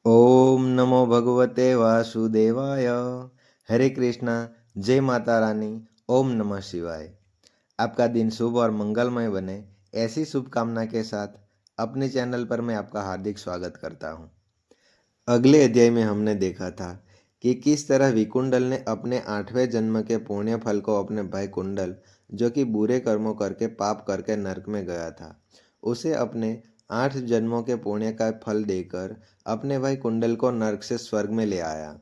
ओम नमो भगवते वासुदेवाय। हरे कृष्णा। जय माता रानी। ओम नमः शिवाय। आपका दिन शुभ और मंगलमय बने, ऐसी शुभकामना के साथ अपने चैनल पर मैं आपका हार्दिक स्वागत करता हूँ। अगले अध्याय में हमने देखा था कि किस तरह विकुंडल ने अपने 8वें जन्म के पुण्य फल को अपने भाई कुंडल, जो कि बुरे कर्मों करके पाप करके नरक में गया था, उसे अपने 8 जन्मों के पुण्य का फल देकर अपने भाई कुंडल को नरक से स्वर्ग में ले आया।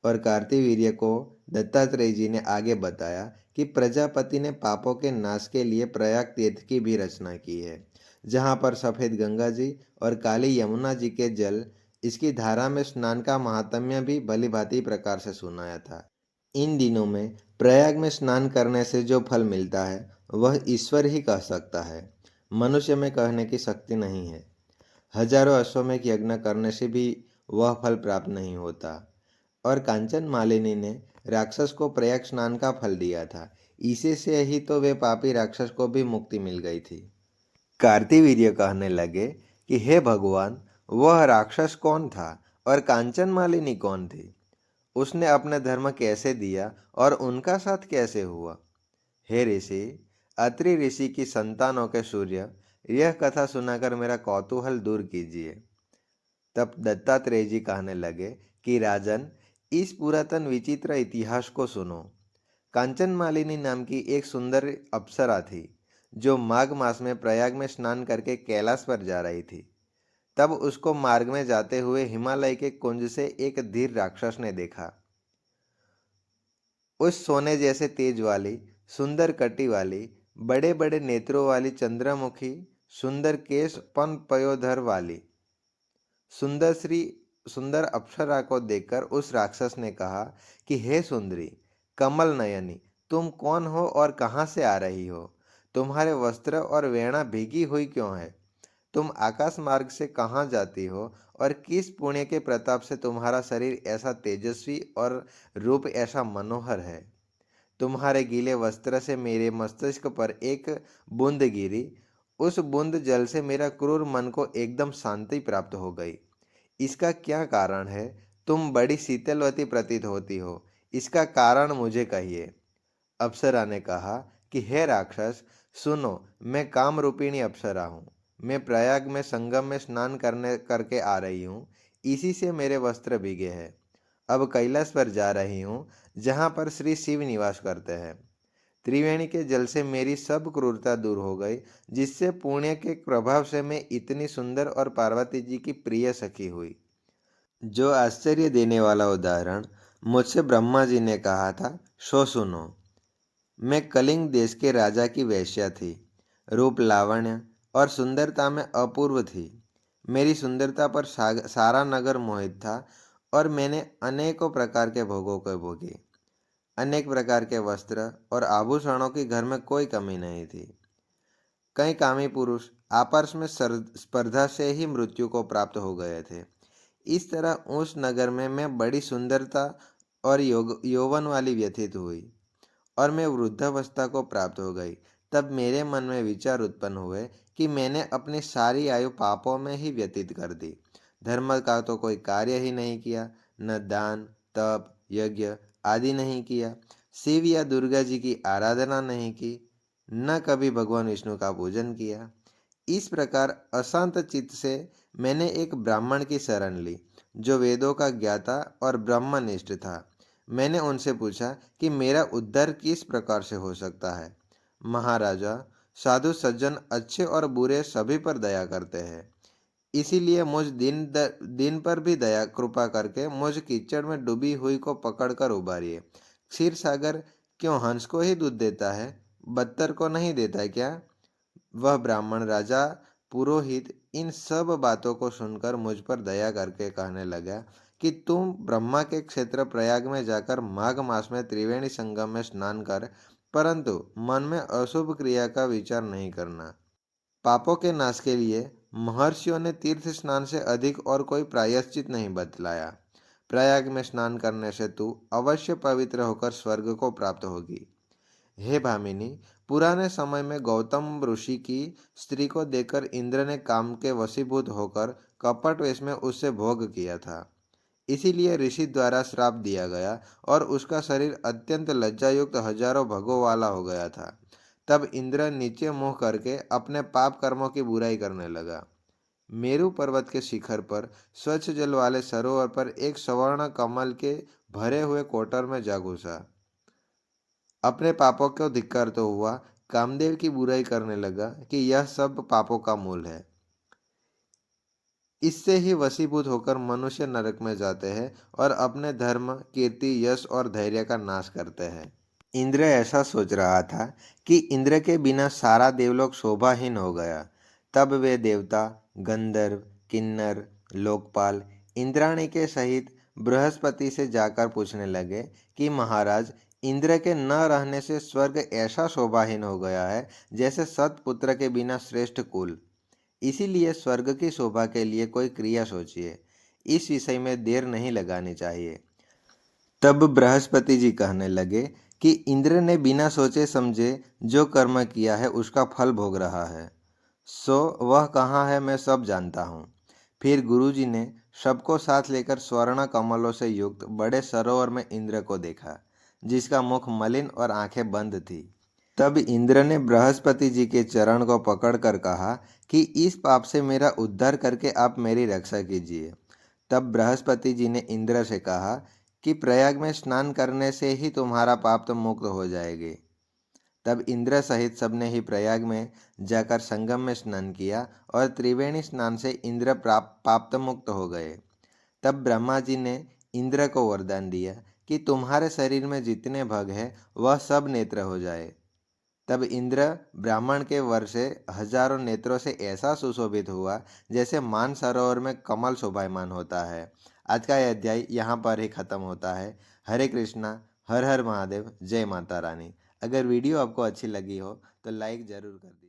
और कार्तिवीर्य को दत्तात्रेय जी ने आगे बताया कि प्रजापति ने पापों के नाश के लिए प्रयाग तीर्थ की भी रचना की है, जहाँ पर सफ़ेद गंगा जी और काली यमुना जी के जल, इसकी धारा में स्नान का महात्म्य भी भलीभांति प्रकार से सुनाया था। इन दिनों में प्रयाग में स्नान करने से जो फल मिलता है वह ईश्वर ही कह सकता है, मनुष्य में कहने की शक्ति नहीं है। हजारों अश्वमेध यज्ञ करने से भी वह फल प्राप्त नहीं होता। और कांचन मालिनी ने राक्षस को प्रयाग स्नान का फल दिया था, इसी से ही तो वे पापी राक्षस को भी मुक्ति मिल गई थी। कार्तिवीर्य कहने लगे कि हे भगवान, वह राक्षस कौन था और कांचन मालिनी कौन थी? उसने अपने धर्म कैसे दिया और उनका साथ कैसे हुआ? हे ऋषि, अत्रि ऋषि की संतानों के सूर्य, यह कथा सुनाकर मेरा कौतूहल दूर कीजिए। तब दत्तात्रेय जी कहने लगे कि राजन, इस पुरातन विचित्र इतिहास को सुनो। कांचन मालिनी नाम की एक सुंदर अप्सरा थी, जो माघ मास में प्रयाग में स्नान करके कैलाश पर जा रही थी। तब उसको मार्ग में जाते हुए हिमालय के कुंज से एक धीर राक्षस ने देखा। उस सोने जैसे तेज वाली, सुंदर कटी वाली, बड़े बड़े नेत्रों वाली चंद्रमुखी, सुंदर केश पन पयोधर वाली सुंदर अप्सरा को देखकर उस राक्षस ने कहा कि हे सुंदरी, कमल नयनी, तुम कौन हो और कहाँ से आ रही हो? तुम्हारे वस्त्र और वेणा भीगी हुई क्यों है? तुम आकाश मार्ग से कहाँ जाती हो और किस पुण्य के प्रताप से तुम्हारा शरीर ऐसा तेजस्वी और रूप ऐसा मनोहर है? तुम्हारे गीले वस्त्र से मेरे मस्तिष्क पर एक बूंद गिरी। उस बूंद जल से मेरा क्रूर मन को एकदम शांति प्राप्त हो गई। इसका क्या कारण है? तुम बड़ी शीतलवती प्रतीत होती हो, इसका कारण मुझे कहिए। अप्सरा ने कहा कि हे राक्षस, सुनो, मैं काम रूपिणी अप्सरा हूँ। मैं प्रयाग में संगम में स्नान करने करके आ रही हूँ, इसी से मेरे वस्त्र भीगे हैं। अब कैलाश पर जा रही हूँ, जहाँ पर श्री शिव निवास करते हैं। त्रिवेणी के जल से मेरी सब क्रूरता दूर हो गई, जिससे पुण्य के प्रभाव से मैं इतनी सुंदर और पार्वती जी की प्रिय सखी हुई। जो आश्चर्य देने वाला उदाहरण मुझसे ब्रह्मा जी ने कहा था, सो सुनो। मैं कलिंग देश के राजा की वेश्या थी। रूप लावण्य और सुंदरता में अपूर्व थी। मेरी सुंदरता पर सारा नगर मोहित था और मैंने अनेकों प्रकार के भोगों को भोगी। अनेक प्रकार के वस्त्र और आभूषणों की घर में कोई कमी नहीं थी। कई कामी पुरुष आपस में स्पर्धा से ही मृत्यु को प्राप्त हो गए थे। इस तरह उस नगर में मैं बड़ी सुंदरता और यौवन वाली व्यथित हुई और मैं वृद्धावस्था को प्राप्त हो गई। तब मेरे मन में विचार उत्पन्न हुए कि मैंने अपनी सारी आयु पापों में ही व्यतीत कर दी। धर्म का तो कोई कार्य ही नहीं किया, न दान तप यज्ञ आदि नहीं किया, शिव या दुर्गा जी की आराधना नहीं की, न कभी भगवान विष्णु का पूजन किया। इस प्रकार अशांत चित्त से मैंने एक ब्राह्मण की शरण ली, जो वेदों का ज्ञाता और ब्रह्मनिष्ठ था। मैंने उनसे पूछा कि मेरा उद्धार किस प्रकार से हो सकता है। महाराजा, साधु सज्जन अच्छे और बुरे सभी पर दया करते हैं, इसीलिए मुझ दिन पर भी दया कृपा करके मुझ कीचड़ में डूबी हुई को पकड़कर उबारिए। क्षीर सागर क्यों हंस को ही दूध देता है, बत्तर को नहीं देता क्या? वह ब्राह्मण राजा पुरोहित इन सब बातों को सुनकर मुझ पर दया करके कहने लगा कि तुम ब्रह्मा के क्षेत्र प्रयाग में जाकर माघ मास में त्रिवेणी संगम में स्नान कर, परंतु मन में अशुभ क्रिया का विचार नहीं करना। पापों के नाश के लिए महर्षियों ने तीर्थ स्नान से अधिक और कोई प्रायश्चित नहीं बतलाया। प्रयाग में स्नान करने से तू अवश्य पवित्र होकर स्वर्ग को प्राप्त होगी। हे भामिनी, पुराने समय में गौतम ऋषि की स्त्री को देखकर इंद्र ने काम के वशीभूत होकर कपट वेश में उससे भोग किया था। इसीलिए ऋषि द्वारा श्राप दिया गया और उसका शरीर अत्यंत लज्जायुक्त हजारों भगों वाला हो गया था। तब इंद्र नीचे मुंह करके अपने पाप कर्मों की बुराई करने लगा। मेरु पर्वत के शिखर पर स्वच्छ जल वाले सरोवर पर एक स्वर्ण कमल के भरे हुए कोटर में जा घुसा। अपने पापों को धिक्कार तो हुआ, कामदेव की बुराई करने लगा कि यह सब पापों का मूल है। इससे ही वशीभूत होकर मनुष्य नरक में जाते हैं और अपने धर्म, कीर्ति, यश और धैर्य का नाश करते हैं। इंद्र ऐसा सोच रहा था कि इंद्र के बिना सारा देवलोक शोभाहीन हो गया। तब वे देवता, गंधर्व, किन्नर, लोकपाल इंद्राणी के सहित बृहस्पति से जाकर पूछने लगे कि महाराज, इंद्र के न रहने से स्वर्ग ऐसा शोभाहीन हो गया है जैसे सतपुत्र के बिना श्रेष्ठ कुल। इसीलिए स्वर्ग की शोभा के लिए कोई क्रिया सोचिए। इस विषय में देर नहीं लगानी चाहिए। तब बृहस्पति जी कहने लगे कि इंद्र ने बिना सोचे समझे जो कर्म किया है उसका फल भोग रहा है। सो वह कहाँ है मैं सब जानता हूँ। फिर गुरुजी ने सबको साथ लेकर स्वर्ण कमलों से युक्त बड़े सरोवर में इंद्र को देखा, जिसका मुख मलिन और आंखें बंद थी। तब इंद्र ने बृहस्पति जी के चरण को पकड़कर कहा कि इस पाप से मेरा उद्धार करके आप मेरी रक्षा कीजिए। तब बृहस्पति जी ने इंद्र से कहा कि प्रयाग में स्नान करने से ही तुम्हारा पाप तो मुक्त हो जाएगी। तब इंद्र सहित सबने ही प्रयाग में जाकर संगम में स्नान किया और त्रिवेणी स्नान से इंद्र पाप मुक्त हो गए। तब ब्रह्मा जी ने इंद्र को वरदान दिया कि तुम्हारे शरीर में जितने भग है वह सब नेत्र हो जाए। तब इंद्र ब्राह्मण के वर से हजारों नेत्रों से ऐसा सुशोभित हुआ जैसे मानसरोवर में कमल शोभायमान होता है। आज का यह अध्याय यहाँ पर ही खत्म होता है। हरे कृष्णा, हर हर महादेव, जय माता रानी। अगर वीडियो आपको अच्छी लगी हो तो लाइक ज़रूर कर दीजिए।